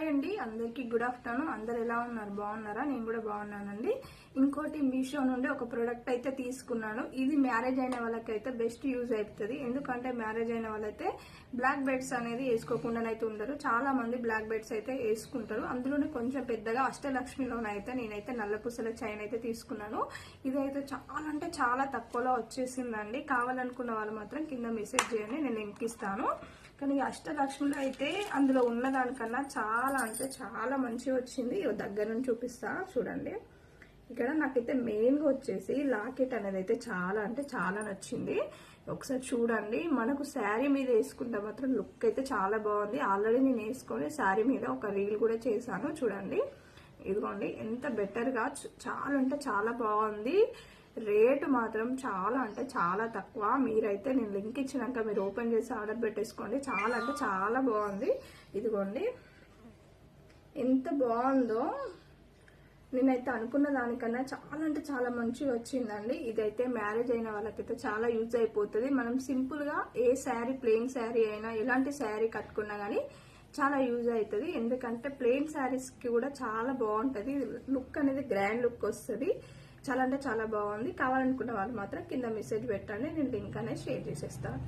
Hi అండి, అందరికీ good afternoon. అందరు ఎలా ఉన్నారు? బాగున్నారా? నేను కూడా బాగున్నానండి. ఇంకోటి మీషో నుండి ఒక ప్రోడక్ట్ అయితే తీసుకున్నాను. ఇది మ్యారేజ్ అయిన వాళ్ళకైతే బెస్ట్ యూజ్ అవుతుంది. ఎందుకంటే మ్యారేజ్ అయిన వాళ్ళైతే బ్లాక్ బెడ్స్ అనేది వేసుకోకుండానైతే ఉండరు. చాలా మంది బ్లాక్ బెడ్స్ అయితే వేసుకుంటారు. అందులోనే కొంచెం పెద్దగా అష్టలక్ష్మిలోనైతే నేనైతే నల్లపూసల చైన్ అయితే తీసుకున్నాను. ఇదైతే చాలా అంటే చాలా తక్కువలో వచ్చేసిందండి. కావాలనుకున్న వాళ్ళు మాత్రం కింద మెసేజ్ చేయండి, నేను లింక్ ఇస్తాను. కానీ అష్టలక్ష్మిలో అయితే అందులో ఉన్నదానికన్నా చాలా అంటే చాలా మంచిగా వచ్చింది. దగ్గర నుంచి చూపిస్తా చూడండి. ఇక్కడ నాకైతే మెయిన్గా వచ్చేసి లాకెట్ అనేది అయితే చాలా అంటే చాలా నచ్చింది. ఒకసారి చూడండి. మనకు శారీ మీద వేసుకుంటే మాత్రం లుక్ అయితే చాలా బాగుంది. ఆల్రెడీ నేను వేసుకొని శారీ మీద ఒక రీల్ కూడా చేశాను. చూడండి, ఇదిగోండి ఎంత బెటర్గా చాలా అంటే చాలా బాగుంది. రేటు మాత్రం చాలా అంటే చాలా తక్కువ. మీరైతే నేను లింక్ ఇచ్చినాక మీరు ఓపెన్ చేసి ఆర్డర్ పెట్టేసుకోండి. చాలా అంటే చాలా బాగుంది. ఇదిగోండి ఎంత బాగుందో. నేనైతే అనుకున్న దానికన్నా చాలా అంటే చాలా మంచిగా వచ్చిందండి. ఇదైతే మ్యారేజ్ అయిన వాళ్ళకైతే చాలా యూజ్ అయిపోతుంది. మనం సింపుల్గా ఏ శారీ, ప్లెయిన్ శారీ అయినా ఎలాంటి శారీ కట్టుకున్నా కానీ చాలా యూజ్ అవుతుంది. ఎందుకంటే ప్లెయిన్ శారీస్కి కూడా చాలా బాగుంటుంది. లుక్ అనేది గ్రాండ్ లుక్ వస్తుంది. చాలా అంటే చాలా బాగుంది. కావాలనుకున్న వాళ్ళు మాత్రం కింద మెసేజ్ పెట్టండి, నేను లింక్ అనేది షేర్ చేసేస్తాను.